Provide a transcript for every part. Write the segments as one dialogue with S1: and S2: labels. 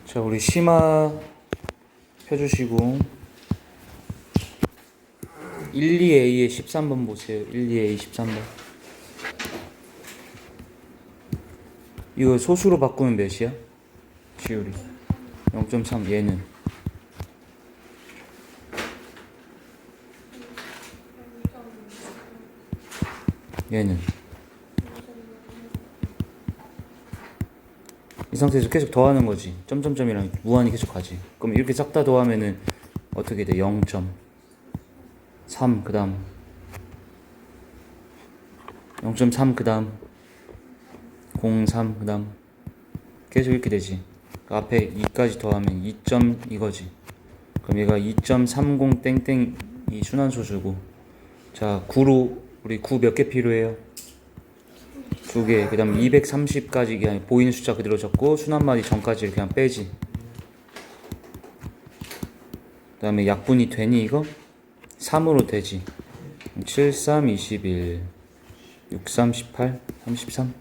S1: 자, 우리 심화 펴주시고 12A의 13번 보세요. 12A 13번. 이거 소수로 바꾸면 몇이야? 지율이 0.3. 얘는 이 상태에서 계속 더하는 거지. 점점점이랑 무한히 계속 가지. 그럼 이렇게 싹 다 더하면은 어떻게 돼? 0.3 그 다음 0.3 그 다음 0.3 그 다음 계속 이렇게 되지. 그 앞에 2까지 더하면 2점 이거지. 그럼 얘가 2.30 땡땡 이 순환소수고. 자, 9로 우리 9 몇 개 필요해요? 2개. 그 다음 230까지 그냥 보이는 숫자 그대로 적고 순환마디 전까지 그냥 빼지. 그 다음에 약분이 되니 이거? 3으로 되지. 7, 3, 21 6, 3, 18 33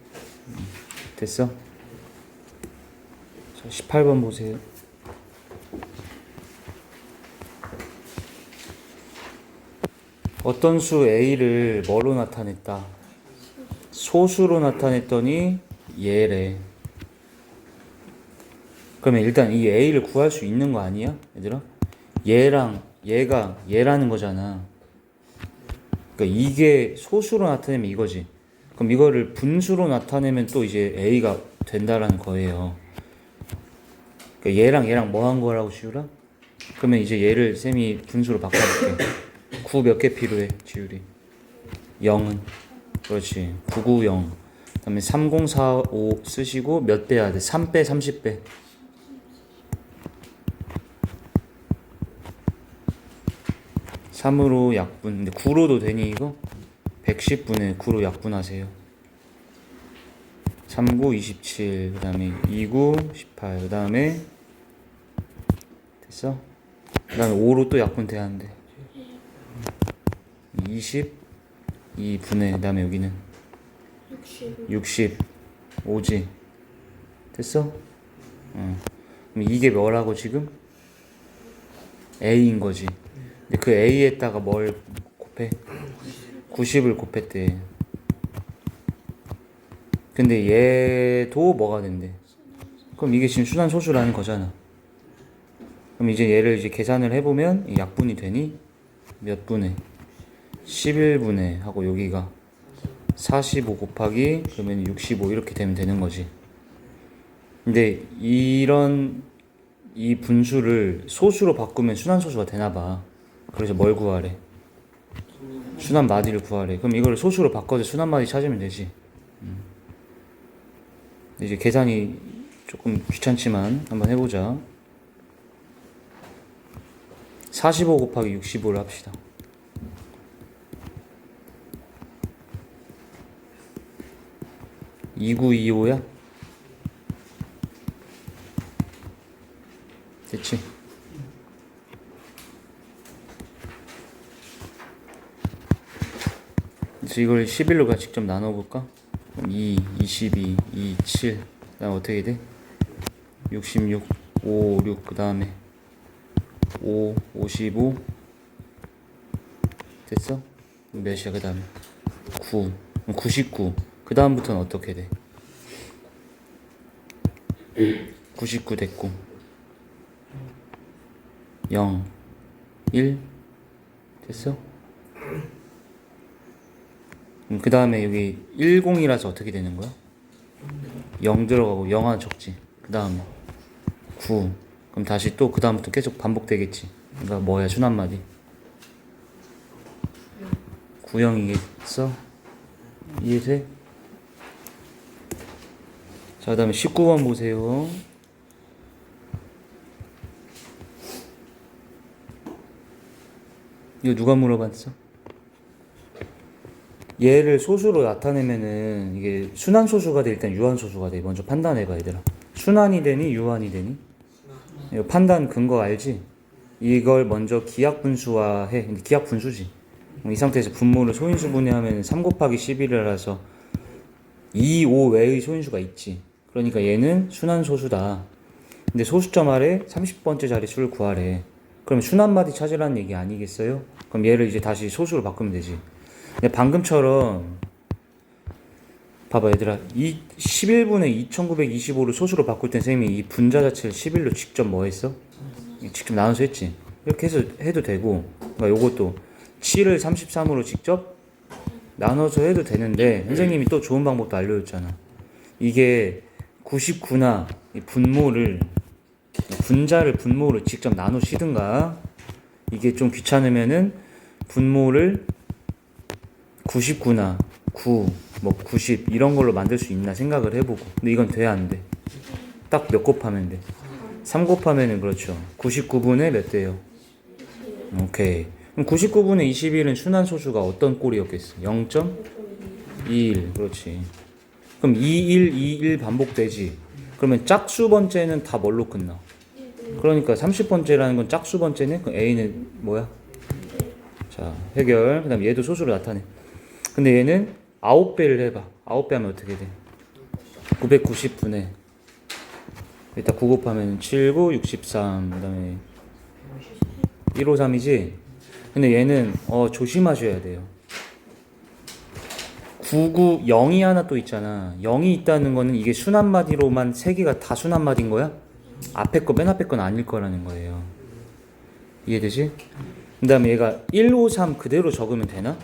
S1: 됐어? 자, 18번 보세요. 어떤 수 A를 뭐로 나타냈다? 소수로 나타냈더니 얘래. 그러면 일단 이 A를 구할 수 있는 거 아니야? 얘들아? 얘랑 얘가 얘라는 거잖아. 그러니까 이게 소수로 나타내면 이거지. 그럼 이거를 분수로 나타내면 또 이제 A가 된다라는 거예요. 그러니까 얘랑 뭐 한 거라고 지우라? 그러면 이제 얘를 쌤이 분수로 바꿔볼게. 9 몇 개 필요해 지율이? 0은? 그렇지. 990. 그 다음에 3045 쓰시고 몇 빼야 돼? 3빼 30빼. 3으로 약분. 근데 9로도 되니 이거? 110분의 9로 약분하세요. 39 27. 그 다음에 29 18. 그 다음에 됐어? 그 다음에 5로 또 약분돼야 하는데 22분의 그 다음에 여기는 65지. 됐어? 그럼 이게 뭐라고 지금? A인 거지. 근데 그 A에다가 뭘 곱해? 90을 곱했대. 근데 얘도 뭐가 된대? 그럼 이게 지금 순환소수라는 거잖아. 그럼 이제 얘를 이제 계산을 해보면 약분이 되니 몇 분의? 11분의 하고 여기가 45 곱하기 그러면 65 이렇게 되면 되는 거지. 근데 이런 이 분수를 소수로 바꾸면 순환소수가 되나봐. 그래서 뭘 구하래? 순환마디를 구하래. 그럼 이거를 소수로 바꿔서 순환마디 찾으면 되지. 이제 계산이 조금 귀찮지만 한번 해보자. 45 곱하기 65를 합시다. 2925야? 됐지? 그래서 이걸 11로 직접 나눠볼까? 2, 22, 2, 7. 그 다음 어떻게 돼? 66, 5, 6. 그 다음에 5, 55. 됐어? 몇이야? 그 다음에 9. 99. 그 다음부터는 어떻게 돼? 99 됐고 0, 1 됐어? 그 다음에 여기 10이라서 어떻게 되는 거야? 0 들어가고 0 하나 적지. 그 다음에 9. 그럼 다시 또 그 다음부터 계속 반복되겠지. 그러니까 뭐야? 순환마디 90이겠어? 이해돼? 자, 그 다음에 19번 보세요. 이거 누가 물어봤어? 얘를 소수로 나타내면은 이게 순환소수가 돼, 일단 유한소수가 돼. 먼저 판단해봐, 얘들아. 순환이 되니 유한이 되니? 이거 판단 근거 알지? 이걸 먼저 기하분수화해. 근데 기하분수지. 이 상태에서 분모를 소인수 분해하면 3 곱하기 11이라서 2, 5 외의 소인수가 있지. 그러니까 얘는 순환소수다. 근데 소수점 아래 30번째 자릿수를 구하래. 그럼 순한마디 찾으라는 얘기 아니겠어요? 그럼 얘를 이제 다시 소수로 바꾸면 되지. 근데 방금처럼 봐봐 얘들아, 이 11분의 2925를 소수로 바꿀 땐 쌤이 이 분자 자체를 11로 직접 뭐 했어? 직접 나눠서 했지. 이렇게 해서 해도 되고, 그러니까 요것도 7을 33으로 직접 나눠서 해도 되는데 선생님이 또 좋은 방법도 알려줬잖아. 이게 99나 분모를, 분자를 분모를 직접 나누시든가, 이게 좀 귀찮으면은 분모를 99나 9, 뭐 90 이런 걸로 만들 수 있나 생각을 해보고. 근데 이건 돼 안 돼? 딱 몇 곱하면 돼? 3 곱하면은 그렇죠. 99분의 몇 대요? 오케이. 그럼 99분의 21은 순한 소수가 어떤 꼴이었겠어? 0.21. 그렇지. 그럼 21, 21 반복되지. 그러면 짝수 번째는 다 뭘로 끝나? 그러니까 30번째라는 건 짝수 번째네? 그럼 A는 뭐야? 자, 해결. 그 다음 얘도 소수로 나타내. 근데 얘는 9배를 해봐. 9배 하면 어떻게 돼? 990분의 일단 9 곱하면 7, 9, 63. 그 다음에 153이지? 근데 얘는 조심하셔야 돼요. 99, 0이 하나 또 있잖아. 0이 있다는 거는 이게 순한마디로만 3개가 다 순한마디인 거야? 앞에 거, 맨 앞에 건 아닐 거라는 거예요. 이해되지? 그 다음에 얘가 153 그대로 적으면 되나?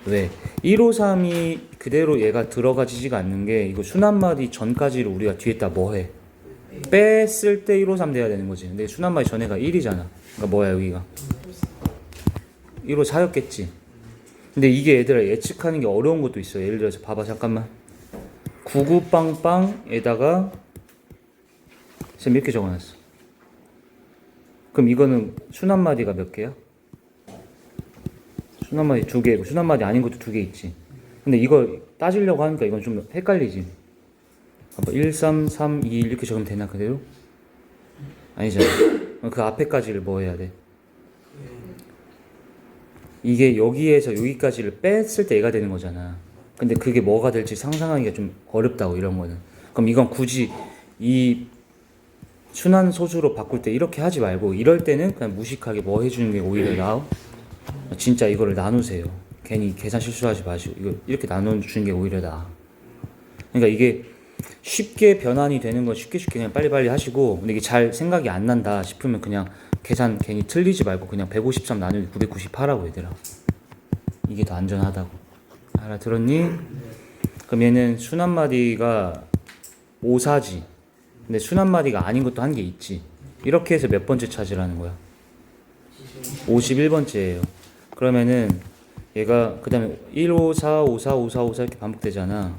S1: 왜? 153이 그대로 얘가 들어가지지가 않는 게, 이거 순한마디 전까지를 우리가 뒤에다 뭐 해? 뺐을 때 153 돼야 되는 거지. 근데 순한마디 전에가 1이잖아. 그러니까 뭐야 여기가? 154였겠지. 근데 이게 얘들아 예측하는 게 어려운 것도 있어. 예를 들어서 봐봐 잠깐만. 99빵빵에다가 쌤 이렇게 적어놨어. 그럼 이거는 순한마디가 몇 개야? 순한마디 2개고 순한마디 아닌 것도 2개 있지. 근데 이거 따지려고 하니까 이건 좀 헷갈리지. 봐봐 1, 3, 3, 2 이렇게 적으면 되나 그대로? 아니잖아. 그 앞에까지를 뭐 해야 돼? 이게 여기에서 여기까지를 뺐을 때 얘가 되는 거잖아. 근데 그게 뭐가 될지 상상하기가 좀 어렵다고 이런 거는. 그럼 이건 굳이 이 순한 소수로 바꿀 때 이렇게 하지 말고 이럴 때는 그냥 무식하게 뭐 해주는 게 오히려 나아. 진짜 이거를 나누세요. 괜히 계산 실수하지 마시고 이거 이렇게 나눠주는 게 오히려 나아. 그러니까 이게 쉽게 변환이 되는 건 쉽게 그냥 빨리빨리 하시고, 근데 이게 잘 생각이 안 난다 싶으면 그냥 계산 괜히 틀리지 말고 그냥 153 나누기 990 하라고 얘들아. 이게 더 안전하다고. 알아들었니? 그럼 얘는 순한마디가 54지. 근데 순한마디가 아닌 것도 한 개 있지. 이렇게 해서 몇 번째 찾으라는 거야? 51번째예요. 그러면은 얘가 그 다음에 154, 54, 54, 54 이렇게 반복되잖아.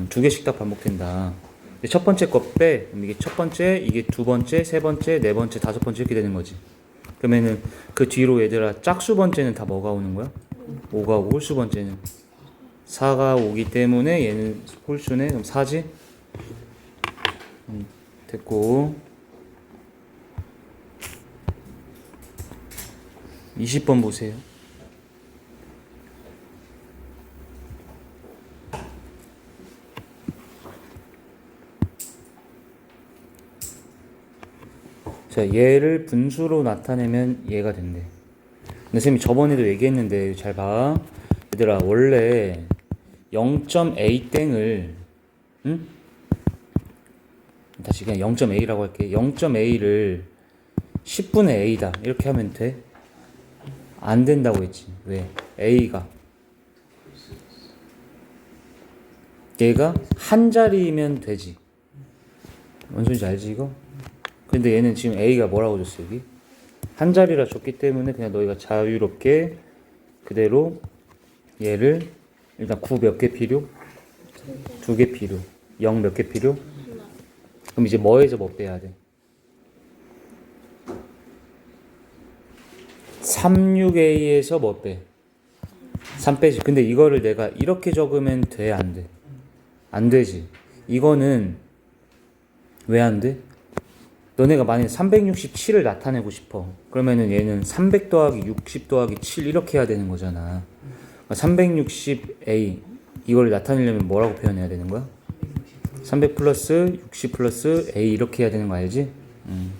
S1: 2개씩 딱 반복된다. 첫 번째 거 빼. 그럼 이게 첫 번째, 이게 두 번째, 세 번째, 네 번째, 다섯 번째 이렇게 되는 거지. 그러면은 그 뒤로 얘들아 짝수 번째는 다 뭐가 오는 거야? 5가 오고 홀수 번째는 4가 오기 때문에 얘는 홀수네. 그럼 4지? 됐고 20번 보세요. 자, 얘를 분수로 나타내면 얘가 된대. 근데 쌤이 저번에도 얘기했는데 잘 봐. 얘들아 원래 0.a 땡을 응? 다시 그냥 0.a라고 할게. 0.a를 10분의 a다 이렇게 하면 돼? 안 된다고 했지. 왜? a가 얘가 한 자리면 되지. 뭔 소리인지 알지 이거? 근데 얘는 지금 a가 뭐라고 줬어 여기? 한 자리라 줬기 때문에 그냥 너희가 자유롭게 그대로 얘를 일단 9 몇 개 필요? 2개 필요. 0 몇 개 필요? 그럼 이제 뭐에서 뭐 빼야 돼? 36a에서 뭐 빼? 3 빼지. 근데 이거를 내가 이렇게 적으면 돼? 안 돼? 안 되지. 이거는 왜 안 돼? 너네가 만약에 367을 나타내고 싶어. 그러면은 얘는 300 더하기 60 더하기 7 이렇게 해야 되는 거잖아. 360a 이걸 나타내려면 뭐라고 표현해야 되는 거야? 300 플러스 60 플러스 A 이렇게 해야 되는 거 알지?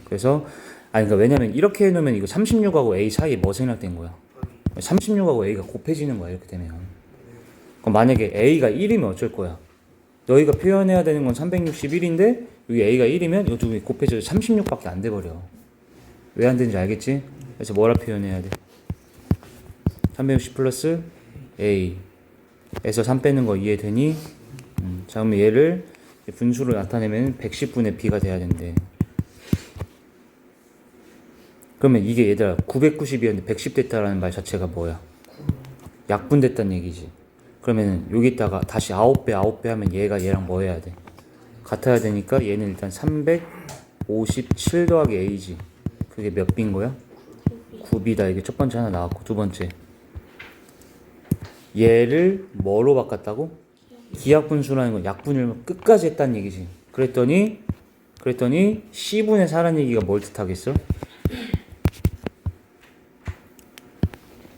S1: 그래서 그러니까 왜냐면 이렇게 해놓으면 이거 36하고 A 사이에 뭐 생략된 거야? 36하고 A가 곱해지는 거야 이렇게 되면. 그럼 만약에 A가 1이면 어쩔 거야? 너희가 표현해야 되는 건 361인데 여기 A가 1이면 이 두 개 곱해져서 36밖에 안 돼버려. 왜 안 되는지 알겠지? 그래서 뭐라 표현해야 돼? 360 플러스 A에서 3 빼는 거 이해되니? 자, 그러면 얘를 분수로 나타내면 110분의 B가 돼야 된대. 그러면 이게 얘들아 990이었는데 110 됐다라는 말 자체가 뭐야? 약분됐다는 얘기지. 그러면 여기다가 다시 9배 하면 얘가 얘랑 뭐 해야 돼? 같아야 되니까 얘는 일단 357 더하기 A지. 그게 몇 B인 거야? 9B다. 이게 첫 번째 하나 나왔고 두 번째 얘를 뭐로 바꿨다고? 기하분수라는 건 약분을 끝까지 했다는 얘기지. 그랬더니 C분의 4라는 얘기가 뭘 뜻하겠어?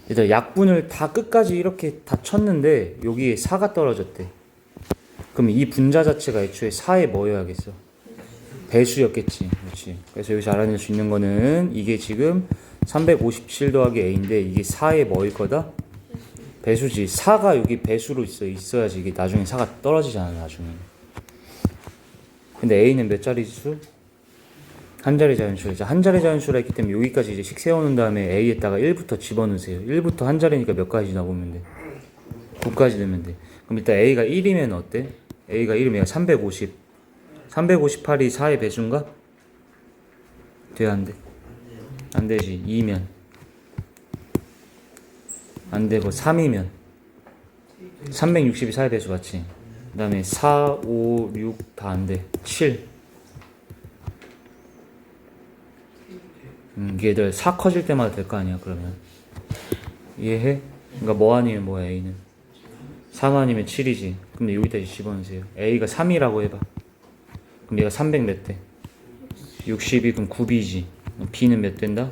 S1: 얘들아 약분을 다 끝까지 이렇게 다 쳤는데 여기에 4가 떨어졌대. 그럼 이 분자 자체가 애초에 4에 뭐여야겠어? 배수였겠지. 그렇지. 그래서 여기서 알아낼 수 있는 거는 이게 지금 357 더하기 A인데 이게 4에 뭐일 거다? 배수지. 4가 여기 배수로 있어야지 이게 나중에 4가 떨어지잖아 나중에. 근데 A는 몇 자리 수? 한 자리 자연수죠. 한 자리 자연수라 했기 때문에 여기까지 이제 식 세워놓은 다음에 A에다가 1부터 집어넣으세요. 1부터 한 자리니까 몇 가지 나오면 돼? 9까지 넣으면 돼. 그럼 일단 A가 1이면 어때? A가 1이면 350. 358이 4의 배수인가? 돼, 안 돼? 안 되지. 2면. 안 되고 3이면. 360이 4의 배수 맞지? 그 다음에 4, 5, 6 다 안 돼. 7. 얘들 4 커질 때마다 될 거 아니야 그러면. 이해해? 그러니까 뭐 아니면 뭐야 A는? 3 아니면 7이지. 그럼 여기다 집어넣으세요. A가 3이라고 해봐. 그럼 얘가 300 몇 대? 60이 그럼 9B지. B는 몇 된다?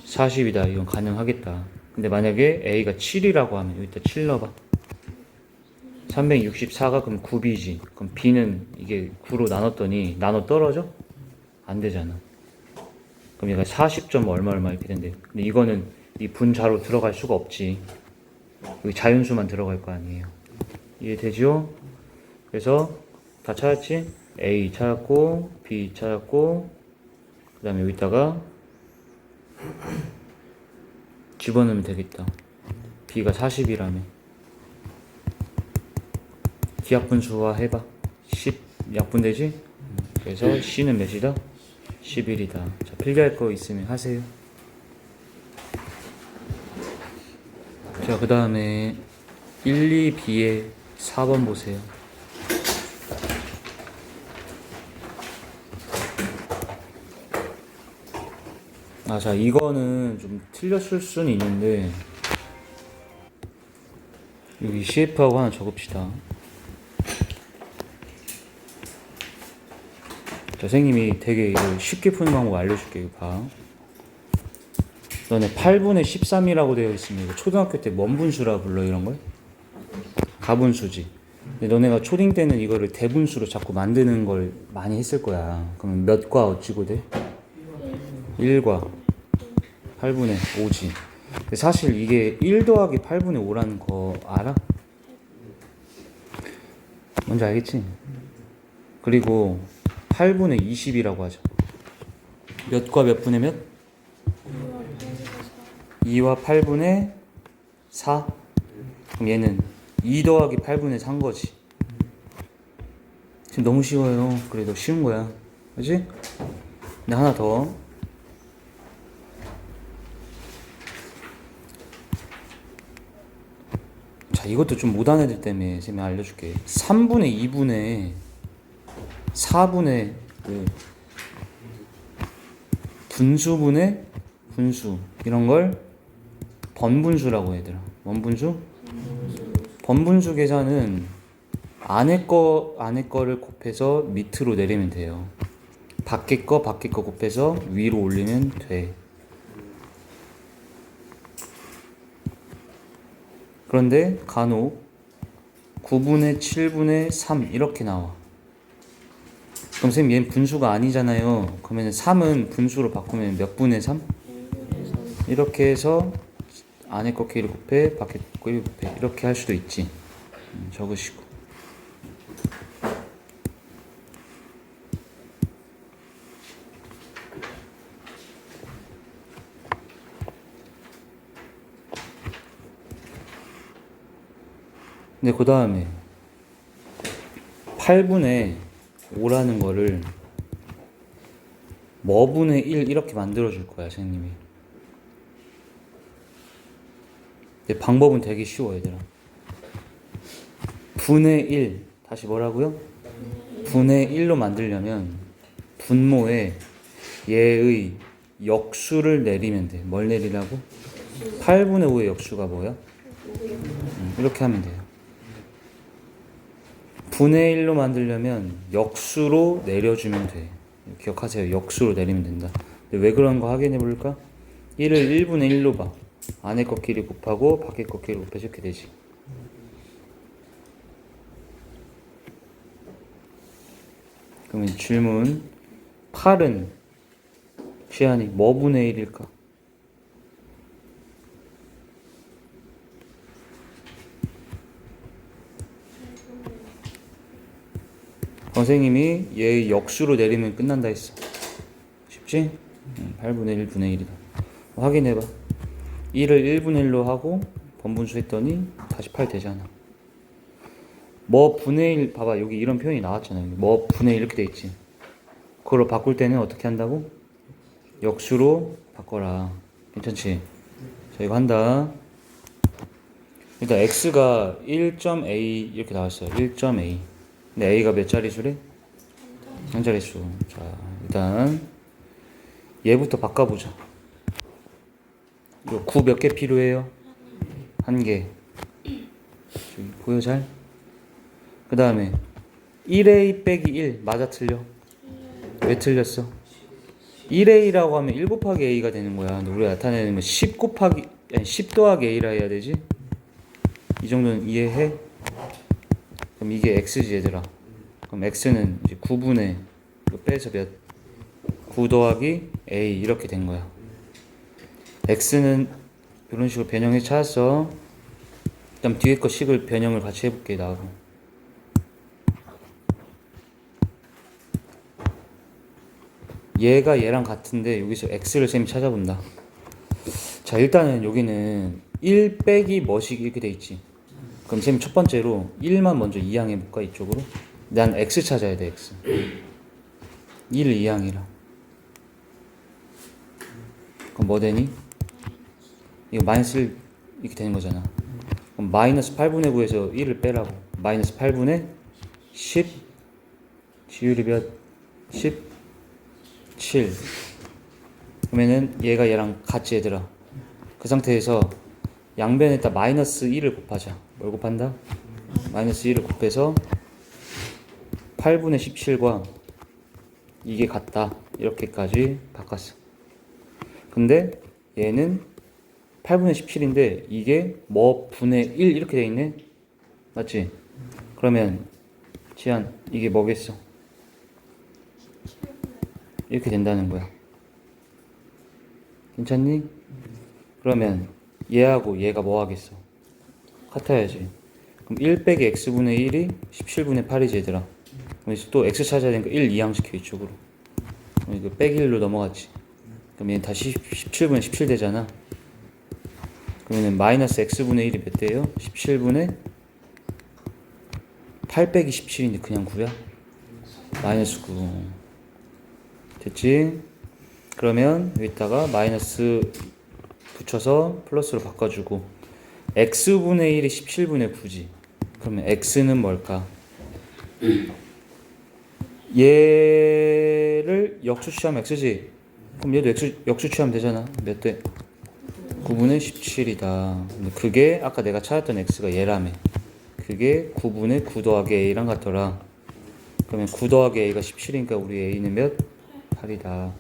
S1: 40이다. 이건 가능하겠다. 근데 만약에 A가 7이라고 하면 여기다 7 넣어봐. 364가 그럼 9B지. 그럼 B는 이게 9로 나눴더니 나눠 떨어져? 안 되잖아. 그럼 얘가 40점 얼마 이렇게 된대. 근데 이거는 이 분자로 들어갈 수가 없지. 여기 자연수만 들어갈 거 아니에요. 이해되죠? 그래서 다 찾았지? A 찾았고 B 찾았고 그 다음에 여기다가 집어넣으면 되겠다. B가 40이라며. 기하분수화 해봐. 10 약분되지? 그래서 C는 몇이다? 11이다. 자, 필기할 거 있으면 하세요. 자, 그 다음에 1, 2B에 4번 보세요. 자, 이거는 좀 틀렸을 수는 있는데 여기 CF하고 하나 적읍시다. 자, 선생님이 되게 이걸 쉽게 푸는 방법 알려줄게. 이거 봐. 너네 8분의 13이라고 되어 있으면 이거 초등학교 때 뭔 분수라 불러 이런 걸? 가분수지. 근데 너네가 초딩 때는 이거를 대분수로 자꾸 만드는 걸 많이 했을 거야. 그러면 몇과 어찌고 돼? 1과 8분의 5지. 근데 사실 이게 1 더하기 8분의 5라는 거 알아? 뭔지 알겠지? 그리고 8분의 20이라고 하죠. 몇과 몇 분의 몇? 2와 8분의 4. 그럼 얘는 2 더하기 8분의 4인 거지. 지금 너무 쉬워요. 그래도 쉬운 거야. 그치? 근데 하나 더. 자, 이것도 좀 못한 애들 때문에 쌤이 알려줄게. 3분의 2분의 4분의 분수분의 분수 이런 걸 번분수라고 얘들아. 뭔 분수? 번분수 계산은 안에 거를 곱해서 밑으로 내리면 돼요. 밖에 거 곱해서 위로 올리면 돼. 그런데 간혹 9분의 7분의 3 이렇게 나와. 그럼 선생님 얘는 분수가 아니잖아요. 그러면 3은 분수로 바꾸면 몇 분의 3? 이렇게 해서 안에 꺾기 1 곱해 밖에 꺾기 1 곱해 이렇게 할 수도 있지. 적으시고. 근데 그 다음에 8분의 5라는 거를 뭐분의 1 이렇게 만들어 줄 거야 선생님이. 근데 방법은 되게 쉬워 얘들아. 분의 1 다시 뭐라고요? 분의 1로 만들려면 분모에 얘의 역수를 내리면 돼. 뭘 내리라고? 8분의 5의 역수가 뭐야? 이렇게 하면 돼요. 분의 1로 만들려면 역수로 내려주면 돼. 기억하세요. 역수로 내리면 된다. 근데 왜 그런 거 확인해 볼까? 1을 1분의 1로 봐. 안에 꺾기를 곱하고 밖에 꺾기를 곱해서 이렇게 되지. 그러면 질문 8은 시안이 뭐 분의 1일까? 선생님이 얘 역수로 내리면 끝난다 했어. 쉽지? 8분의 1 분의 1이다. 확인해봐. 1을 1분의 1로 하고 번분수 했더니 다시 8 되잖아. 뭐 분의 1 봐봐. 여기 이런 표현이 나왔잖아요. 뭐 분의 1 이렇게 돼 있지. 그걸 바꿀 때는 어떻게 한다고? 역수로 바꿔라. 괜찮지? 자 이거 한다. 일단 x가 1.a 이렇게 나왔어요. 1.a. 근데 a가 몇 자릿수래? 한 자릿수. 자 일단 얘부터 바꿔보자. 이거 9 몇 개 필요해요? 1개. 보여 잘? 그 다음에 1a 빼기 1 맞아 틀려? 왜 틀렸어? 1a라고 하면 1 곱하기 a가 되는 거야. 근데 우리가 나타내는 건 10 곱하기 10 더하기 a라 해야 되지? 이 정도는 이해해? 그럼 이게 x지 얘들아. 그럼 x는 이제 9분의 이거 빼서 몇? 9 더하기 a 이렇게 된 거야. x는 이런 식으로 변형해 찾았어. 그다음 뒤에 거 식을 변형을 같이 해볼게 나하고. 얘가 얘랑 같은데 여기서 x를 쌤이 찾아본다. 자 일단은 여기는 1 빼기 뭐식 이렇게 돼 있지. 그럼 쌤이 첫 번째로 1만 먼저 이항해 볼까 이쪽으로. 난 x 찾아야 돼 x. 1 이항이라. 그럼 뭐 되니? 이거 마이너스 1 이렇게 되는 거잖아. 그럼 마이너스 8분의 9에서 1을 빼라고. 마이너스 8분의 10 지율이 몇? 17. 그러면은 얘가 얘랑 같이 얘들아. 그 상태에서 양변에다 마이너스 1을 곱하자. 뭘 곱한다? 마이너스 1을 곱해서 8분의 17과 이게 같다. 이렇게까지 바꿨어. 근데 얘는 8분의 17인데 이게 뭐 분의 1 이렇게 돼 있네. 맞지? 그러면 지한 이게 뭐겠어? 이렇게 된다는 거야. 괜찮니? 그러면 얘하고 얘가 뭐 하겠어? 같아야지. 그럼 1 빼기 x분의 1이 17분의 8이지 얘들아. 그럼 또 x 찾아야 되니까 1 이항시켜 이쪽으로. 그럼 이거 빼기 1로 넘어갔지. 그럼 얘는 다시 17분의 17 되잖아. 그러면 마이너스 x분의 1이 몇 대예요? 17분의 8 빼기 17인데 그냥 9야? 마이너스 9. 됐지? 그러면 여기다가 마이너스 붙여서 플러스로 바꿔주고 x분의 1이 17분의 9지. 그러면 x는 뭘까? 얘를 역수 취하면 x지. 그럼 얘도 역수 취하면 되잖아. 몇 대? 9분의 17이다. 근데 그게 아까 내가 찾았던 x가 얘라며. 그게 9분의 9 더하기 a랑 같더라. 그러면 9 더하기 a가 17이니까 우리 a는 몇? 8이다.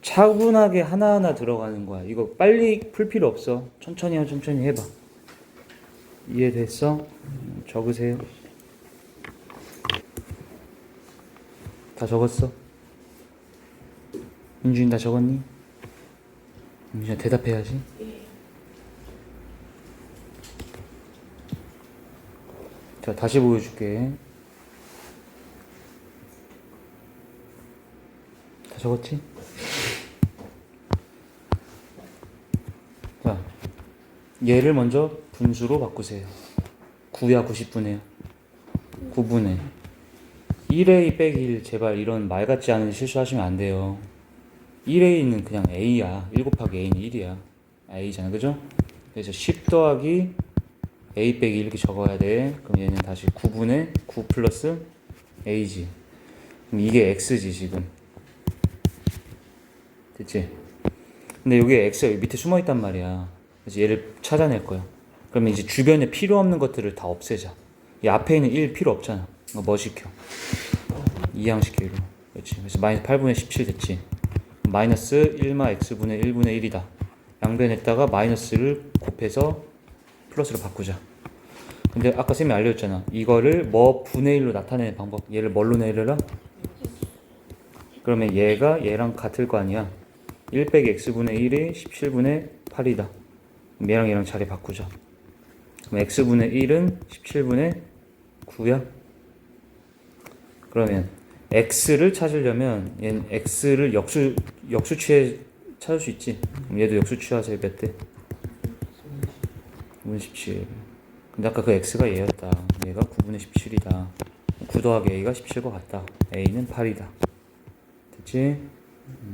S1: 차분하게 하나하나 들어가는 거야. 이거 빨리 풀 필요 없어. 천천히 해봐. 이해됐어? 적으세요. 다 적었어? 민준이 다 적었니? 민준아 대답해야지. 자, 다시 보여줄게. 다 적었지? 자, 얘를 먼저 분수로 바꾸세요. 9야 90분의 9분의 1a 빼기 1. 제발 이런 말 같지 않은 실수하시면 안 돼요. 1a는 그냥 a야. 1 곱하기 a는 1이야. a잖아, 그죠? 그래서 10 더하기 a 빼기 1 이렇게 적어야 돼. 그럼 얘는 다시 9분의 9 플러스 a지. 그럼 이게 x지 지금. 됐지? 근데 여기에 x가 여기 밑에 숨어 있단 말이야. 그래서 얘를 찾아낼 거야. 그러면 이제 주변에 필요 없는 것들을 다 없애자. 이 앞에 있는 1 필요 없잖아. 뭐 시켜? 이항시키기로. 그렇지. 그래서 마이너스 8분의 17 됐지. 마이너스 1마 x분의 1분의 1이다. 양변에다가 마이너스를 곱해서 플러스로 바꾸자. 근데 아까 쌤이 알려줬잖아. 이거를 뭐 분의 1로 나타내는 방법. 얘를 뭘로 내려라? 그러면 얘가 얘랑 같을 거 아니야. 1 빼기 x분의 1이 17분의 8이다. 얘랑 얘랑 자리 바꾸자. 그럼 x분의 1은 17분의 9야. 그러면 x를 찾으려면 얘는 x를 역수치에 찾을 수 있지. 그럼 얘도 역수치하세요. 몇 대? 9분의 17. 근데 아까 그 x가 얘였다. 얘가 9분의 17이다. 9 더하기 a가 17과 같다. a는 8이다. 됐지?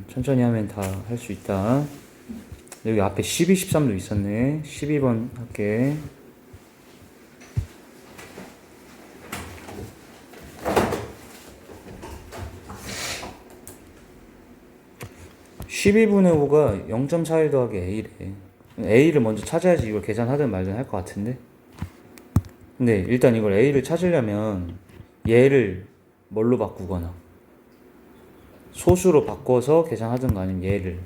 S1: 천천히 하면 다 할 수 있다. 여기 앞에 12, 13도 있었네. 12번 할게. (12분의 5가) 0.41 더하기 a래. a를 먼저 찾아야지 이걸 계산하든 말든 할 것 같은데. 근데 일단 이걸 a를 찾으려면 얘를 뭘로 바꾸거나 소수로 바꿔서 계산하든가 아니면 얘를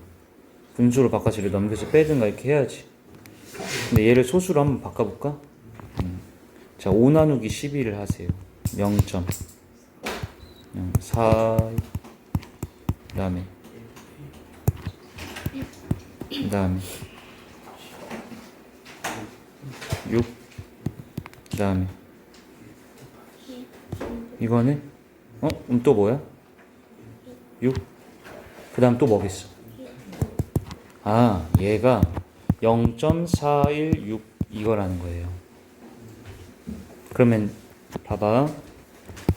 S1: 분수로 바꿔서 이를 넘겨서 빼든가 이렇게 해야지. 근데 얘를 소수로 한번 바꿔볼까? 자, 5 나누기 12를 하세요. 0.04. 그 다음에 6. 그 다음에 이거는 그럼 또 뭐야? 6. 그 다음 또 뭐겠어? 아, 얘가 0.416 이거라는 거예요. 그러면 봐봐.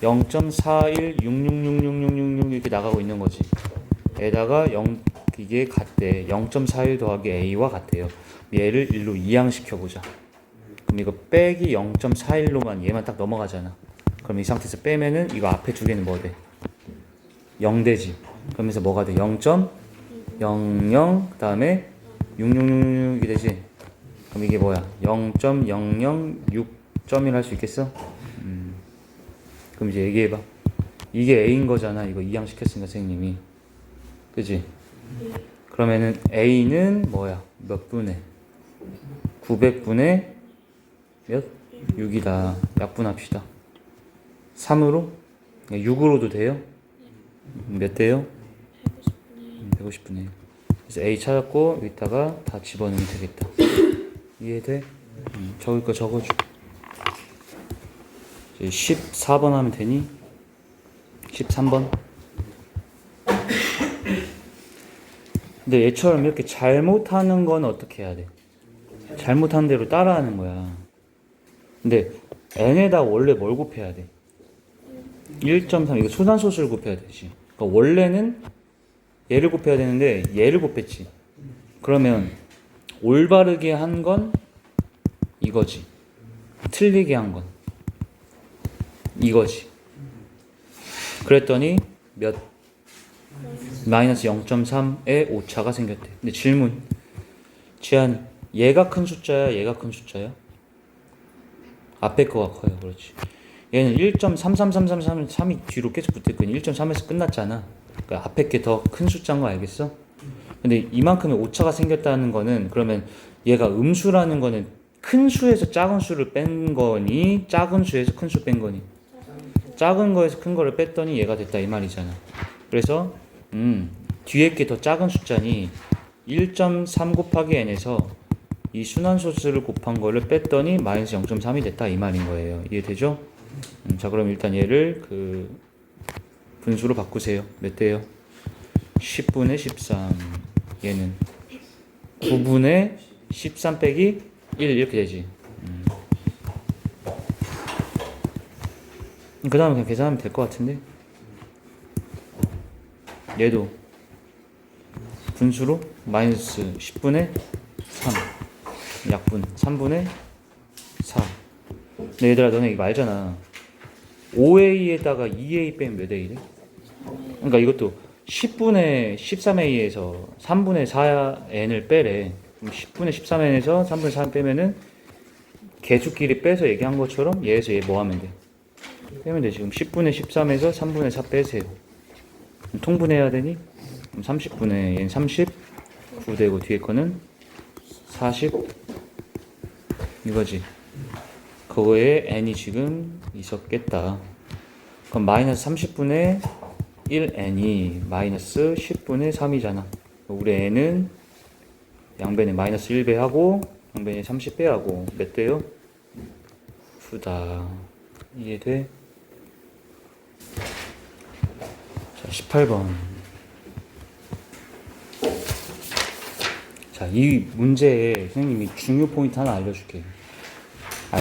S1: 0.41666666 이렇게 나가고 있는 거지. 에다가 이게 같대. 0.41 더하기 a와 같대요. 얘를 1로 이항시켜보자. 그럼 이거 빼기 0.41로만 얘만 딱 넘어가잖아. 그럼 이 상태에서 빼면은 이거 앞에 두 개는 뭐 돼? 0 되지. 그러면서 뭐가 돼? 0.00 그 다음에 6666이 되지. 그럼 이게 뭐야? 0.006점이라 할 수 있겠어? 그럼 이제 얘기해봐. 이게 a인 거잖아. 이거 이항시켰으니까 선생님이. 그지? 그러면은 a는 뭐야? 몇 분의? 900분의 몇? 6이다. 약분합시다. 3으로? 6으로도 돼요? 몇 대요? 150분의 1. 그래서 a 찾았고 여기다가 다 집어넣으면 되겠다. 이해돼? 적을 거 적어줘. 14번 하면 되니? 13번? 근데 얘처럼 이렇게 잘못하는 건 어떻게 해야 돼? 잘못한 대로 따라하는 거야. 근데 n에다 원래 뭘 곱해야 돼? 1.3. 이거 소산소수를 곱해야 되지. 그러니까 원래는 얘를 곱해야 되는데 얘를 곱했지. 그러면 올바르게 한 건 이거지. 틀리게 한 건 이거지. 그랬더니 몇? 마이너스 0.3의 오차가 생겼대. 근데 질문. 지한 얘가 큰 숫자야? 얘가 큰 숫자야? 앞에 거가 커요. 그렇지. 얘는 1.33333 뒤로 계속 붙었거니 1.3에서 끝났잖아. 그러니까 앞에 게 더 큰 숫자인 거 알겠어? 근데 이만큼의 오차가 생겼다는 거는 그러면 얘가 음수라는 거는 큰 수에서 작은 수를 뺀 거니 작은 수에서 큰 수 뺀 거니? 작은 거에서 큰 거를 뺐더니 얘가 됐다 이 말이잖아. 그래서 뒤에 게 더 작은 숫자니 1.3 곱하기 n에서 이 순환소수를 곱한 거를 뺐더니 마이너스 0.3이 됐다 이 말인 거예요. 이해되죠? 자, 그럼 일단 얘를 그 분수로 바꾸세요. 몇 대요? 10분의 13. 얘는 9분의 13 빼기 1 이렇게 되지. 그 다음에 그냥 계산하면 될 것 같은데. 얘도 분수로 마이너스 10분의 3 약분 3분의 4. 근데 얘들아 너네 이거 알잖아. 5a에다가 2a 빼면 몇 a래? 그러니까 이것도 10분의 13a에서 3분의 4n을 빼래. 그럼 10분의 13n에서 3분의 4 빼면은 개수끼리 빼서 얘기한 것처럼 얘에서 얘 뭐 하면 돼? 빼면 돼. 지금 10분의 13에서 3분의 4 빼세요. 통분해야 되니? 그럼 30분의 얘는 39 되고 뒤에 거는 40 이거지. 그거에 n이 지금 있었겠다. 그럼 마이너스 30분의 1n이 마이너스 10분의 3이잖아. 우리 n은 양변에 마이너스 1배 하고 양변에 30배 하고 몇 대요? 2다. 이해돼? 자, 18번. 자, 이 문제에 선생님이 중요 포인트 하나 알려줄게.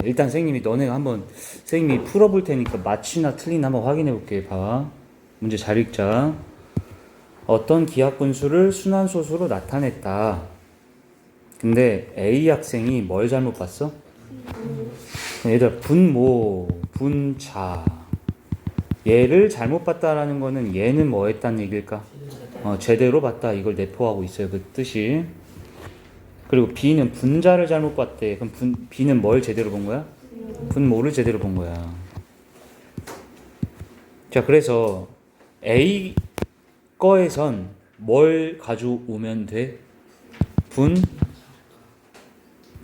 S1: 일단 선생님이 너네가 한번 선생님이 풀어볼 테니까 맞히나 틀리나 한번 확인해 볼게. 봐. 문제 잘 읽자. 어떤 기하분수를 순환소수로 나타냈다. 근데 A 학생이 뭘 잘못 봤어? 얘들아, 분모, 분자. 얘를 잘못 봤다라는 거는 얘는 뭐 했다는 얘기일까? 제대로 봤다. 이걸 내포하고 있어요. 그 뜻이. 그리고 B는 분자를 잘못 봤대. 그럼 B는 뭘 제대로 본 거야? 분모를 제대로 본 거야. 자, 그래서 A 거에선 뭘 가져오면 돼?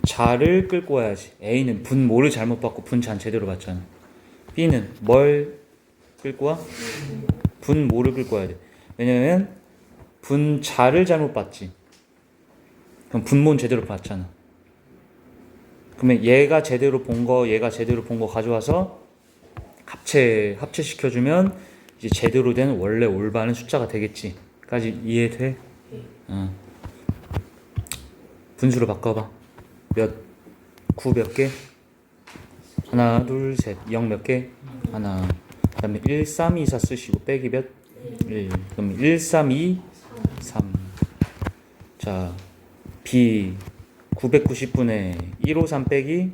S1: 분자를 끌고 와야지. A는 분모를 잘못 봤고 분자는 제대로 봤잖아. B는 뭘 끌고 와? 분모를 끌고 와야 돼. 왜냐면 분자를 잘못 봤지. 그럼 분모는 제대로 봤잖아. 그러면 얘가 제대로 본 거, 얘가 제대로 본 거 가져와서 합체시켜주면 이제 제대로 된 원래 올바른 숫자가 되겠지. 까지 이해돼? 분수로 바꿔봐. 9 몇 개? 하나, 둘, 셋. 0 몇 개? 하나. 그 다음에 1, 3, 2, 4 쓰시고 빼기 몇? 1. 그럼 1, 3, 2, 3. 자, B 990분의 153 빼기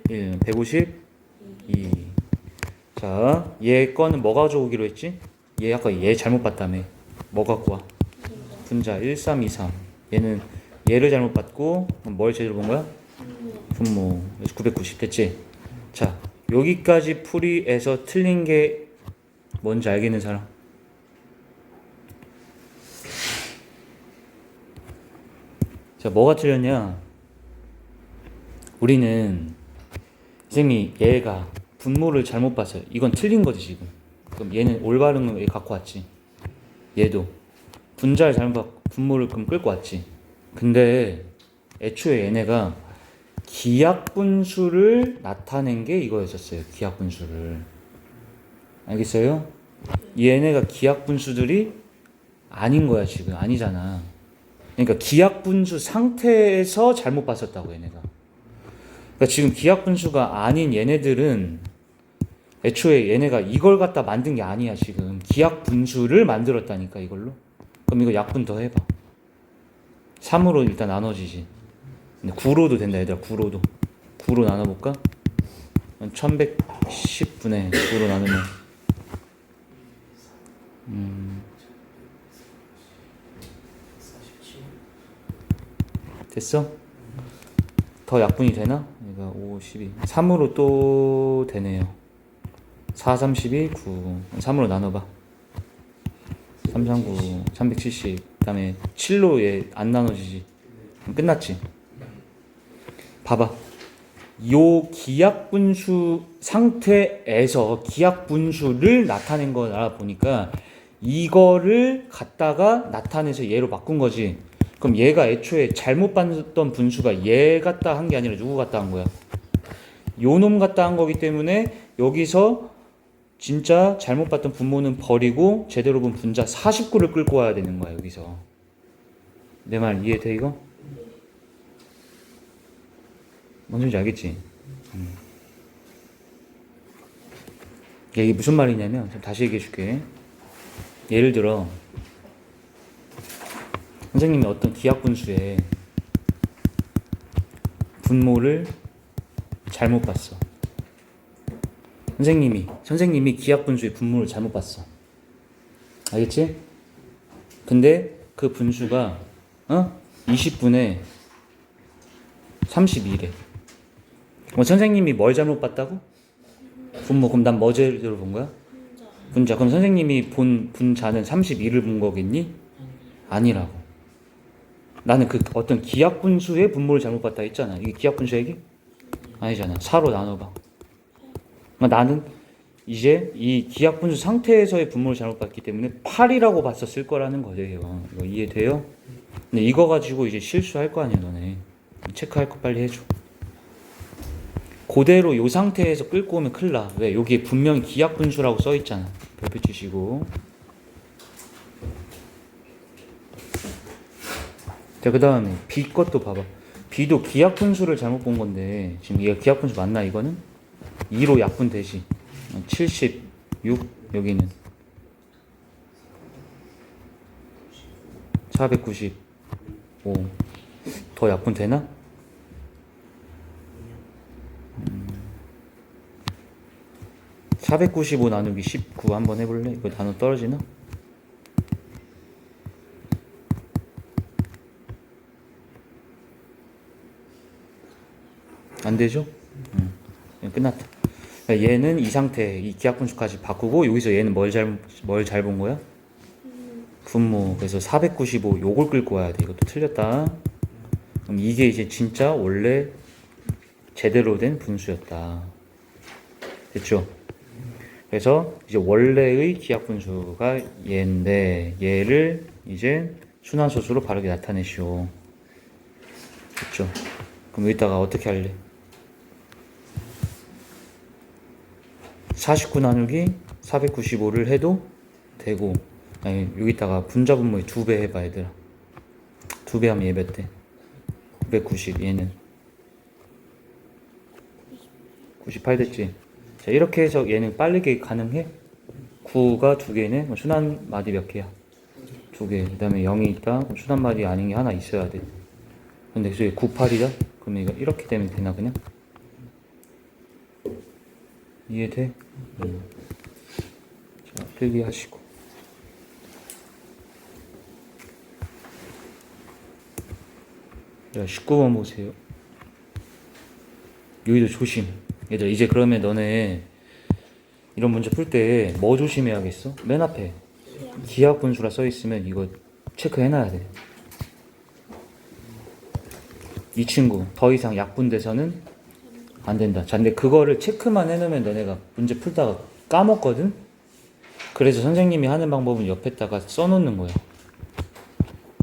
S1: 1, 152. 자, 얘 거는 뭐 가져오기로 했지? 얘 아까 얘 잘못 봤다며. 뭐 갖고 와? 분자 1, 3, 2, 3. 얘는 얘를 잘못 봤고 뭘 제대로 본 거야? 분모. 그래서 990 됐지? 자, 여기까지 풀이해서 틀린 게 뭔지 알겠는 사람? 자, 뭐가 틀렸냐? 우리는 선생님이 얘가 분모를 잘못 봤어요. 이건 틀린 거지 지금. 그럼 얘는 올바른 거 갖고 왔지. 얘도 분자를 잘못 봤고 분모를 그럼 끌고 왔지. 근데 애초에 얘네가 기하분수를 나타낸 게 이거였었어요. 기하분수를. 알겠어요? 얘네가 기하분수들이 아닌 거야 지금. 아니잖아. 그러니까 기하분수 상태에서 잘못 봤었다고 얘네가. 그러니까 지금 기하분수가 아닌 얘네들은 애초에 얘네가 이걸 갖다 만든 게 아니야 지금. 기하분수를 만들었다니까 이걸로. 그럼 이거 약분 더 해봐. 3으로 일단 나눠지지. 근데 9로도 된다 얘들아. 9로도. 9로 나눠볼까? 1110분의 9로 나누면 됐어? 더 약분이 되나? 얘가 5, 12. 3으로 또 되네요. 4, 32, 9. 3으로 나눠봐. 3, 3, 9, 370. 그 다음에 7로 얘 안 나눠지지. 그럼 끝났지? 봐봐. 요 기약분수 상태에서 기약분수를 나타낸 거라 보니까 이거를 갖다가 나타내서 얘로 바꾼 거지. 그럼 얘가 애초에 잘못 봤던 분수가 얘 같다 한 게 아니라 누구 같다 한 거야? 요 놈 같다 한 거기 때문에 여기서 진짜 잘못 봤던 분모는 버리고 제대로 본 분자 49를 끌고 와야 되는 거야 여기서. 내 말 이해돼 이거? 뭔 소리인지 알겠지? 이게 무슨 말이냐면 다시 얘기해 줄게. 예를 들어 선생님이 어떤 기하분수에 분모를 잘못 봤어. 선생님이 기하분수의 분모를 잘못 봤어. 알겠지? 근데 그 분수가 20분의 32래. 뭐 선생님이 뭘 잘못 봤다고? 분모. 그럼 난 뭐 제대로 본 거야? 분자. 그럼 선생님이 본 분자는 32를 본 거겠니? 아니라고. 나는 그 어떤 기하분수의 분모를 잘못 봤다 했잖아. 이게 기하분수 얘기? 아니잖아. 4로 나눠봐. 그러니까 나는 이제 이 기하분수 상태에서의 분모를 잘못 봤기 때문에 8이라고 봤었을 거라는 거예요. 이거 이해돼요? 근데 이거 가지고 이제 실수할 거 아니야 너네. 체크할 거 빨리 해줘. 그대로 이 상태에서 끌고 오면 큰일 나. 왜? 여기에 분명히 기하분수라고 써있잖아. 별표 치시고. 자, 그 다음에 B 것도 봐봐. B도 기하분수를 잘못 본 건데 지금 얘가 기하분수 맞나 이거는? 2로 약분 되지. 76 여기는 495 더 약분 되나? 495 나누기 19 한번 해볼래? 이거 단어 떨어지나? 안 되죠? 끝났다. 얘는 이 상태, 이 기하분수까지 바꾸고 여기서 얘는 뭘 잘 본 거야? 분모. 그래서 495 요걸 끌고 와야 돼. 이것도 틀렸다. 그럼 이게 이제 진짜 원래 제대로 된 분수였다. 됐죠? 그래서 이제 원래의 기하분수가 얘인데 얘를 이제 순환소수로 바르게 나타내시오. 됐죠? 그럼 여기다가 어떻게 할래? 49 나누기 495를 해도 되고, 아니 여기다가 분자 분모의 2배 해봐 얘들아. 2배 하면 얘 몇 대? 990. 얘는 98 됐지? 자, 이렇게 해서 얘는 빠르게 가능해? 9가 2개네? 순환 마디 몇 개야? 2개. 그 다음에 0이 있다? 순환 마디 아닌 게 하나 있어야 돼. 근데 저기 98이다? 그러면 이거 이렇게 되면 되나 그냥? 이해돼? 자, 필기하시고. 자, 19번 보세요. 여기도 조심. 얘들아, 이제 그러면 너네 이런 문제 풀 때 뭐 조심해야겠어? 맨 앞에 기하분수라 써있으면 이거 체크해놔야 돼. 이 친구 더 이상 약분돼서는 안 된다. 자, 근데 그거를 체크만 해놓으면 너네가 문제 풀다가 까먹거든? 그래서 선생님이 하는 방법은 옆에다가 써놓는 거야.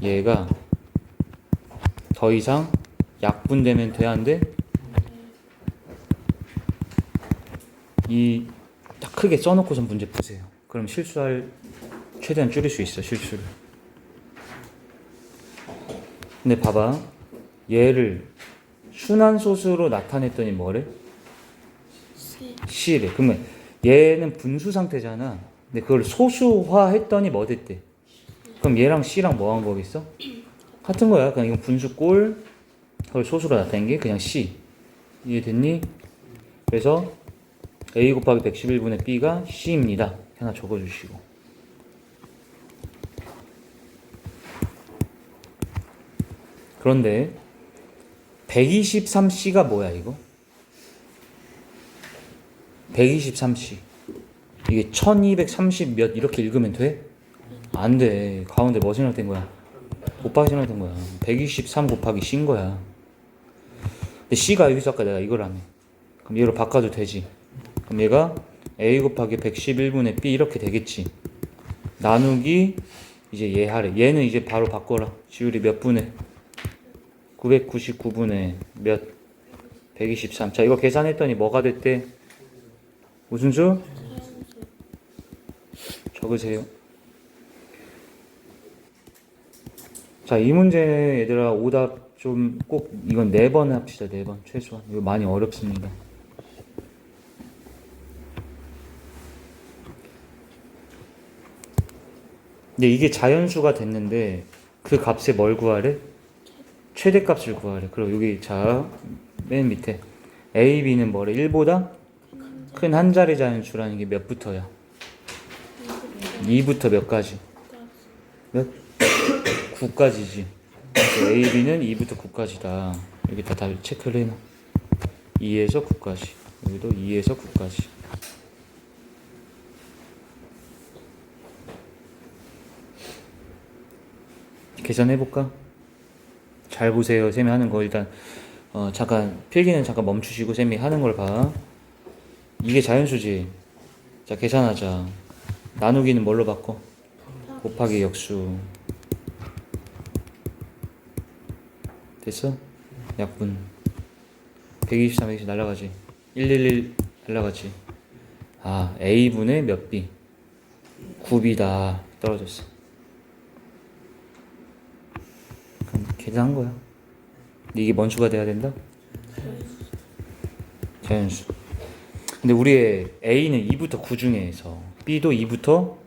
S1: 얘가 더 이상 약분되면 돼야 하는데 이 딱 크게 써놓고서 문제 푸세요. 그럼 실수할 최대한 줄일 수 있어, 실수를. 근데 봐봐, 얘를 순환소수로 나타냈더니 뭐래? C래. 그러면 얘는 분수 상태잖아. 근데 그걸 소수화했더니 뭐 됐대? 그럼 얘랑 C랑 뭐 한 거겠어? 같은 거야. 그냥 이건 분수 꼴, 그걸 소수로 나타낸 게 그냥 C. 이해됐니? 그래서 A 곱하기 111분의 B가 C입니다. 하나 적어주시고. 그런데 123C가 뭐야 이거? 123C. 이게 1230 몇 이렇게 읽으면 돼? 안 돼. 가운데 뭐 생각된 거야? 곱하기 생각된 거야. 123 곱하기 C인 거야. 근데 C가 여기서 아까 내가 이걸 하네. 그럼 얘로 바꿔도 되지. 그럼 얘가 A 곱하기 111분의 B 이렇게 되겠지. 나누기 이제 얘 하래. 얘는 이제 바로 바꿔라. 지율이 몇 분의? 999분의 몇? 123. 자, 이거 계산했더니 뭐가 됐대? 무슨 수? 적으세요. 자, 이 문제 얘들아 오답 좀 꼭 이건 4번 합시다. 4번 최소한. 이거 많이 어렵습니다. 근데 이게 자연수가 됐는데 그 값에 뭘 구하래? 최대값을 구하래. 그리고 여기 자 맨 밑에 A, B는 뭐래? 1보다 큰 한 자리 자연수라는 게 몇부터야? 2부터 몇 가지? 몇? 9까지지. A, B는 2부터 9까지다. 여기 다 체크를 해놔. 2에서 9까지. 여기도 2에서 9까지. 계산해볼까? 잘 보세요. 쌤이 하는 거 일단 잠깐 필기는 잠깐 멈추시고 쌤이 하는 걸 봐. 이게 자연수지. 자, 계산하자. 나누기는 뭘로 바꿔? 곱하기 역수. 됐어? 약분. 123, 120 날라가지. 111 날라가지. 아, A분의 몇 B? 9B다. 떨어졌어. 그럼 계산한 거야. 근데 이게 뭔 수가 돼야 된다? 자연수. 근데 우리의 A는 2부터 9 중에서 B도 2부터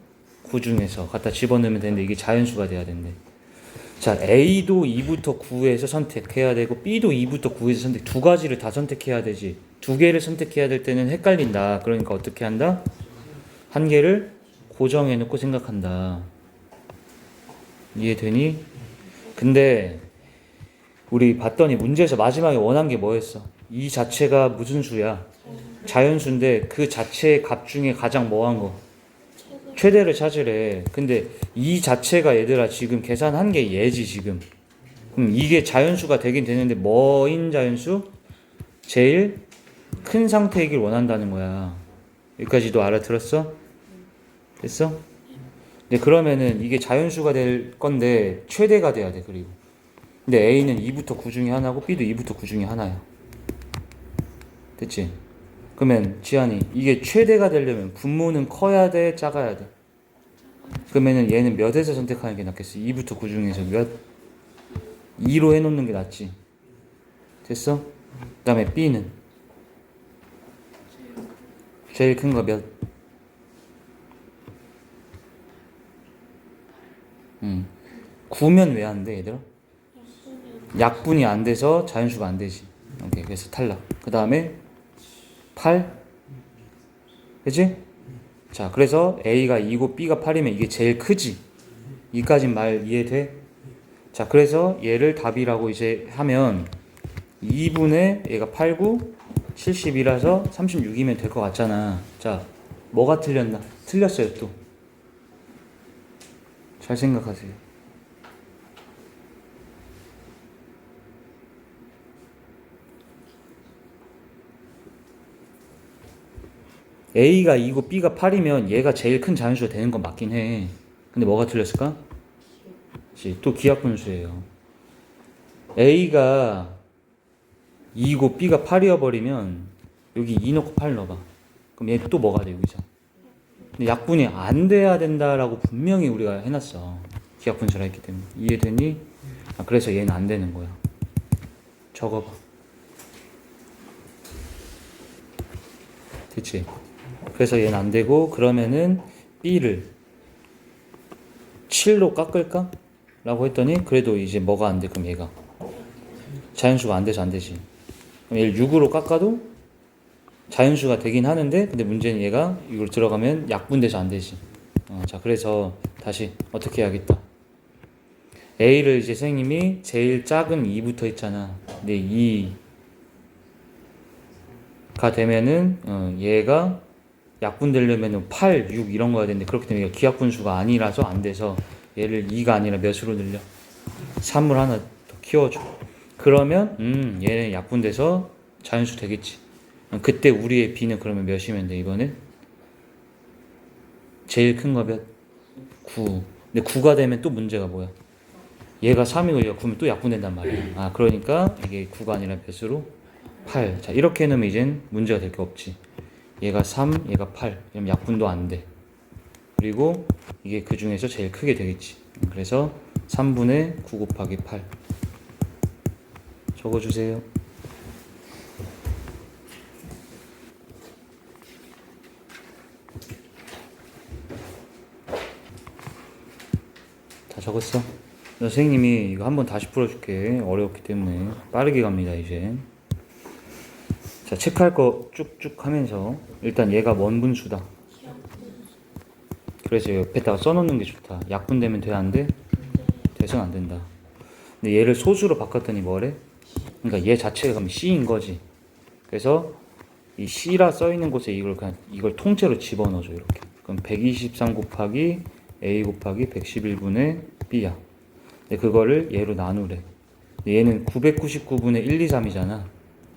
S1: 9 중에서 갖다 집어넣으면 되는데 이게 자연수가 돼야 된대. 자, A도 2부터 9에서 선택해야 되고 B도 2부터 9에서 선택. 두 가지를 다 선택해야 되지. 두 개를 선택해야 될 때는 헷갈린다. 그러니까 어떻게 한다? 한 개를 고정해 놓고 생각한다. 이해되니? 근데 우리 봤더니 문제에서 마지막에 원한 게 뭐였어? 이 자체가 무슨 수야? 자연수인데 그 자체의 값 중에 가장 뭐한 거? 최대를 찾으래. 근데 이 자체가 얘들아 지금 계산한 게 얘지 지금. 그럼 이게 자연수가 되긴 되는데 뭐인 자연수? 제일 큰 상태이길 원한다는 거야. 여기까지도 알아들었어? 됐어? 근데 그러면은 이게 자연수가 될 건데 최대가 돼야 돼. 그리고 근데 A는 2부터 9 중에 하나고 B도 2부터 9 중에 하나야. 됐지? 그러면 지한이 이게 최대가 되려면 분모는 커야 돼? 작아야 돼? 그러면은 얘는 몇에서 선택하는 게 낫겠어? 2부터 9 중에서 몇? 2로 해놓는 게 낫지. 됐어? 그 다음에 B는? 제일 큰 거 몇? 9면 왜 안 돼, 얘들아? 약분이 안 돼서 자연수가 안 되지. 오케이, 그래서 탈락. 그 다음에 8? 그치? 자, 그래서 A가 2고 B가 8이면 이게 제일 크지? 이까진 말 이해돼? 자, 그래서 얘를 답이라고 이제 하면 2분의 얘가 8, 9, 70이라서 36이면 될 것 같잖아. 자, 뭐가 틀렸나? 틀렸어요, 또. 잘 생각하세요. A가 2고 B가 8이면 얘가 제일 큰 자연수가 되는 건 맞긴 해. 근데 뭐가 틀렸을까? 또 기하분수예요. A가 2고 B가 8이어버리면 여기 2 넣고 8 넣어봐. 그럼 얘 또 뭐가 돼 여기서? 근데 약분이 안 돼야 된다라고 분명히 우리가 해놨어. 기하분수라 했기 때문에. 이해되니? 아, 그래서 얘는 안 되는 거야. 적어봐. 됐지? 그래서 얘는 안 되고 그러면은 B를 7로 깎을까? 라고 했더니 그래도 이제 뭐가 안 돼? 그럼 얘가 자연수가 안 돼서 안 되지. 그럼 얘를 6으로 깎아도 자연수가 되긴 하는데 근데 문제는 얘가 이걸 들어가면 약분돼서 안 되지. 자, 그래서 다시 어떻게 해야겠다. A를 이제 선생님이 제일 작은 2부터 했잖아. 근데 2가 되면은 얘가 약분되려면 8, 6 이런 거야 되는데 그렇기 때문에 기하분수가 아니라서 안 돼서 얘를 2가 아니라 몇으로 늘려? 3을 하나 더 키워줘. 그러면 얘는 약분돼서 자연수 되겠지. 그때 우리의 b는 그러면 몇이면 돼 이번에? 제일 큰 거 몇? 9. 근데 9가 되면 또 문제가 뭐야? 얘가 3이고 얘가 9면 또 약분된단 말이야. 그러니까 이게 9가 아니라 몇으로? 8. 자, 이렇게 해놓으면 이젠 문제가 될 게 없지. 얘가 3, 얘가 8. 그럼 약분도 안 돼. 그리고 이게 그 중에서 제일 크게 되겠지. 그래서 3분의 9 곱하기 8. 적어주세요. 다 적었어? 선생님이 이거 한번 다시 풀어줄게. 어려웠기 때문에 빠르게 갑니다 이제. 자, 체크할 거 쭉쭉 하면서 일단 얘가 뭔 분수다. 그래서 옆에다가 써놓는 게 좋다. 약분되면 돼, 안 돼? 돼선 안 된다. 근데 얘를 소수로 바꿨더니 뭐래? 그러니까 얘 자체가 그럼 C인 거지. 그래서 이 C라 써있는 곳에 이걸 통째로 집어넣어줘 이렇게. 그럼 123 곱하기 A 곱하기 111분의 B야. 근데 그거를 얘로 나누래. 얘는 999분의 1, 2, 3이잖아.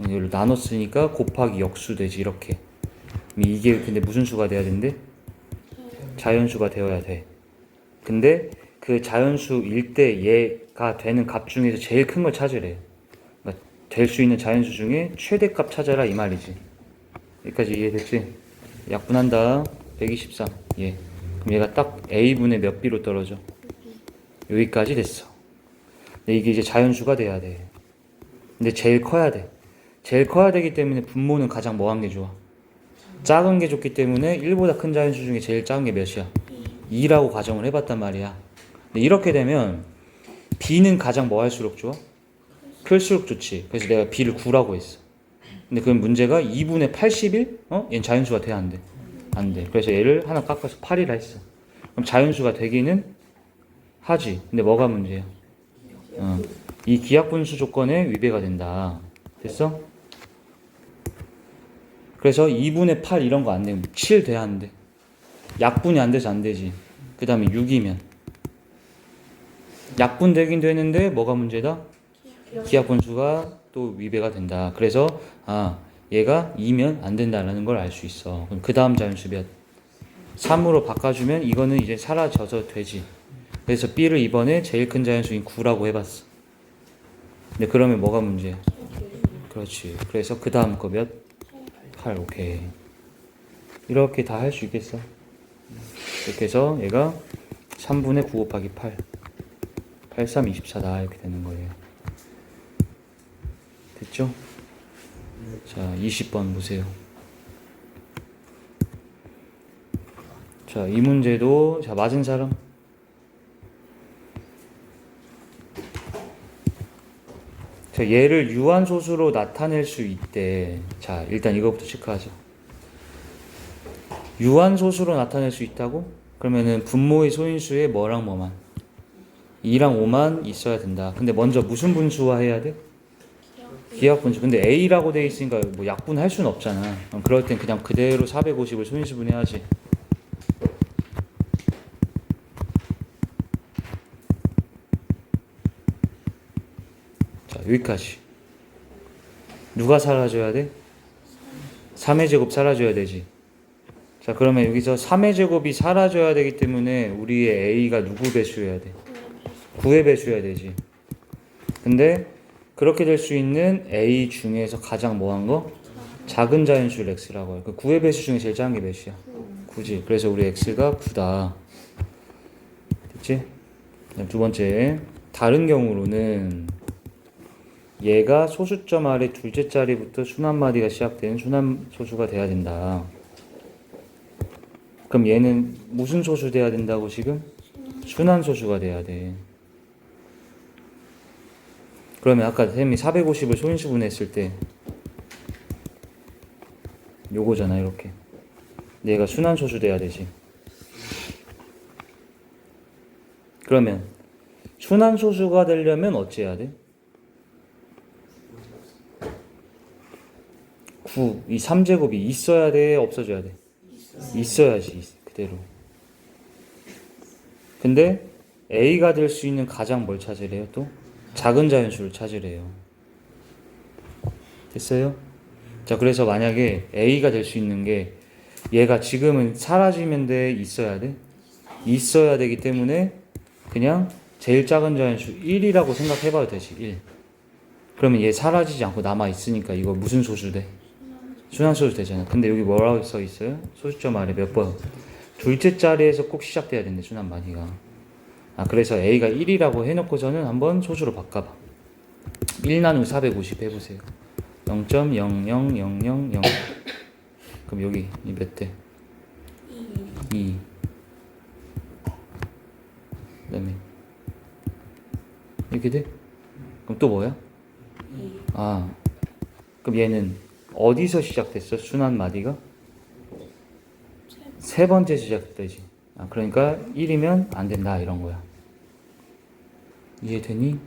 S1: 이걸 나눴으니까 곱하기 역수 되지 이렇게. 이게 근데 무슨 수가 돼야 된대? 자연수가 되어야 돼. 근데 그 자연수일 때 얘가 되는 값 중에서 제일 큰 걸 찾으래. 그러니까 될 수 있는 자연수 중에 최대값 찾아라 이 말이지. 여기까지 이해됐지? 약분한다. 123. 예. 그럼 얘가 딱 A분의 몇 B로 떨어져? 여기까지 됐어. 근데 이게 이제 자연수가 돼야 돼. 근데 제일 커야 돼. 제일 커야 되기 때문에 분모는 가장 뭐한 게 좋아? 작은 게 좋기 때문에 1보다 큰 자연수 중에 제일 작은 게 몇이야? 2라고 가정을 해봤단 말이야. 근데 이렇게 되면 B는 가장 뭐 할수록 좋아? 클수록 좋지. 그래서 내가 B를 9라고 했어. 근데 그 문제가 2분의 81? 얘는 자연수가 돼? 안 돼? 안 돼. 그래서 얘를 하나 깎아서 8이라 했어. 그럼 자연수가 되기는 하지. 근데 뭐가 문제야? 이 기하분수 조건에 위배가 된다. 됐어? 그래서 2분의 8 이런 거 안 돼. 7 돼야 안 돼. 약분이 안 돼서 안 되지. 그 다음에 6이면 약분 되긴 되는데 뭐가 문제다? 기하분수가 또 위배가 된다. 그래서 얘가 2면 안 된다라는 걸 알 수 있어. 그럼 그 다음 자연수 몇? 3으로 바꿔주면 이거는 이제 사라져서 되지. 그래서 B를 이번에 제일 큰 자연수인 9라고 해봤어. 근데 그러면 뭐가 문제야? 그렇지. 그래서 그 다음 거 몇? 8. 오케이. 이렇게 다 할 수 있겠어. 이렇게 해서 얘가 3분의 9 곱하기 8. 83, 24다. 이렇게 되는 거예요. 됐죠? 자, 20번 보세요. 자, 이 문제도, 자, 맞은 사람? 자, 얘를 유한소수로 나타낼 수 있대. 자, 일단 이거부터 체크하자. 유한소수로 나타낼 수 있다고? 그러면은 분모의 소인수에 뭐랑 뭐만? 2랑 5만 있어야 된다. 근데 먼저 무슨 분수화 해야 돼? 기하분수. 근데 A라고 돼 있으니까 뭐 약분할 수는 없잖아. 그럴 땐 그냥 그대로 450을 소인수분해야지. 자, 여기까지. 누가 사라져야 돼? 3의 제곱 사라져야 되지. 자, 그러면 여기서 3의 제곱이 사라져야 되기 때문에 우리의 A가 누구 배수해야 돼? 9의 배수해야 되지. 근데 그렇게 될 수 있는 A 중에서 가장 뭐한 거? 작은 자연수를 X라고 해요. 그 9의 배수 중에 제일 작은 게 몇이야? 9지. 그래서 우리 X가 9다. 됐지? 두 번째, 다른 경우로는 얘가 소수점 아래 둘째 자리부터 순한마디가 시작되는 순한소수가 돼야 된다. 그럼 얘는 무슨 소수 돼야 된다고 지금? 순한소수가 돼야 돼. 그러면 아까 쌤이 450을 소인수분했을 때 요거잖아 이렇게. 얘가 순한소수 돼야 되지. 그러면 순한소수가 되려면 어찌해야 돼? 9, 이 3제곱이 있어야 돼? 없어져야 돼? 있어야지 그대로. 근데 A가 될 수 있는 가장 뭘 찾으래요 또? 작은 자연수를 찾으래요. 됐어요? 자, 그래서 만약에 A가 될 수 있는 게 얘가 지금은 사라지면 돼, 있어야 돼? 있어야 되기 때문에 그냥 제일 작은 자연수 1이라고 생각해봐도 되지. 1. 그러면 얘 사라지지 않고 남아있으니까 이거 무슨 소수 돼? 순환소수 되잖아. 근데 여기 뭐라고 써 있어요? 소수점 아래 몇 번? 둘째 자리에서 꼭 시작돼야 된대, 순환 마디가. 아, 그래서 A가 1이라고 해놓고서는 한번 소수로 바꿔봐. 1 나누기 450 해보세요. 0.00000. 그럼 여기 몇 대? 2. 그 다음에 이렇게 돼? 그럼 또 뭐야? 아, 그럼 얘는 어디서 시작됐어? 순환 마디가? 세 번째 시작되지. 아, 그러니까 1이면 안 된다 이런 거야. 이해되니?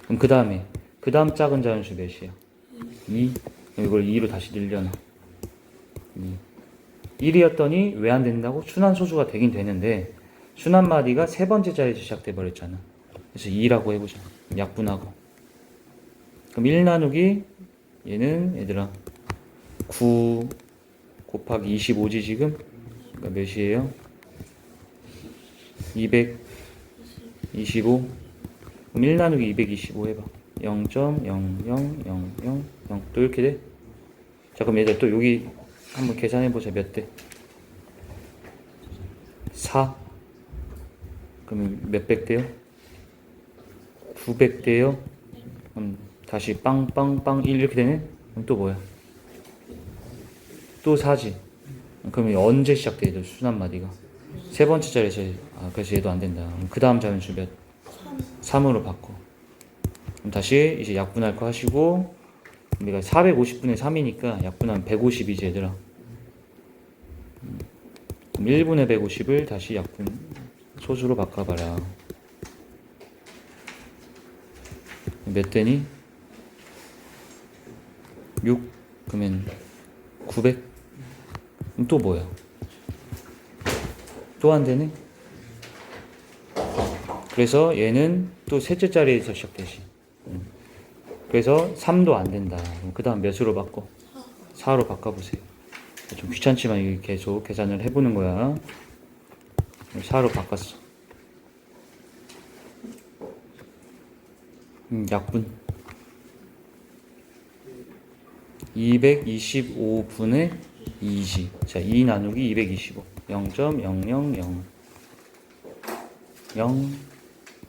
S1: 그럼 그 다음에 그 다음 작은 자연수 몇이야? 2. 이걸 2로 다시 늘려놔. 1이었더니 왜 안 된다고? 순환 소수가 되긴 되는데 순환 마디가 세 번째 자리에서 시작돼 버렸잖아. 그래서 2라고 해보자. 약분하고. 그럼 1 나누기 얘는 얘들아 9 곱하기 25지 지금? 그러니까 몇이에요? 225. 그럼 1 나누기 225 해봐. 0.00000. 또 이렇게 돼? 자, 그럼 얘들 또 여기 한번 계산해보자. 몇 대? 4. 그럼 몇백 대요? 900대요? 그럼 다시 빵빵빵 1 이렇게 되네? 그럼 또 뭐야? 또 4지. 그럼 언제 시작돼? 순환 마디가 세 번째 자리에서. 아, 그래서 얘도 안 된다. 그 다음 자연수 몇? 3으로 바꿔. 그럼 다시 이제 약분할 거 하시고, 우리가 450분의 3이니까 약분하면 150이지 얘들아. 그럼 1분의 150을 다시 약분 소수로 바꿔봐라. 몇 대니? 6. 그러면 900. 그럼 또 뭐야? 또 안 되네? 그래서 얘는 또 셋째 자리에서 시작되지. 그래서 3도 안 된다. 그 다음 몇으로 바꿔? 4로 바꿔보세요. 좀 귀찮지만 이게 계속 계산을 해보는 거야. 4로 바꿨어. 약분 225분의 2지. 자, 2 나누기 225 0.000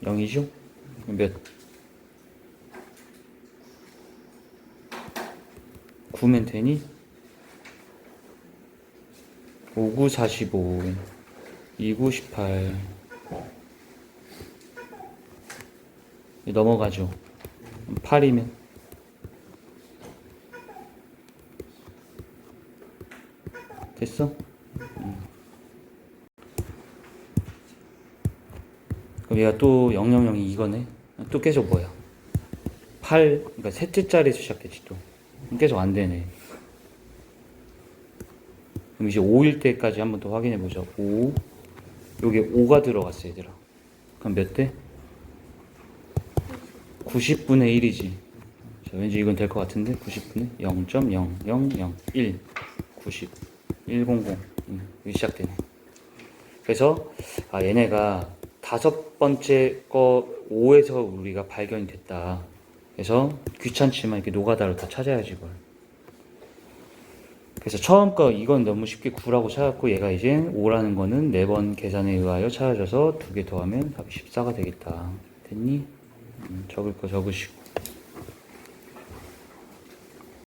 S1: 0이죠? 몇? 9면 되니? 5, 9, 45 2, 9, 18 넘어가죠. 8이면 됐어? 그럼 얘가 또 000이 이거네. 또 계속 뭐야? 8, 그러니까 셋째 자리에서 시작했지 또. 계속 안 되네. 그럼 이제 5일 때까지 한번 더 확인해 보자. 5. 여기 5가 들어갔어 얘들아. 그럼 몇 대? 90분의 1이지. 자, 왠지 이건 될 것 같은데. 90분의 0.0001 90 100 여기 시작되네. 그래서 얘네가 다섯 번째 거 5에서 우리가 발견이 됐다. 그래서 귀찮지만 이렇게 노가다로 다 찾아야지 이걸. 그래서 처음 거 이건 너무 쉽게 9라고 찾았고, 얘가 이제 5라는 거는 4번 계산에 의하여 찾아져서 2개 더하면 답이 14가 되겠다. 됐니? 적을 거 적으시고.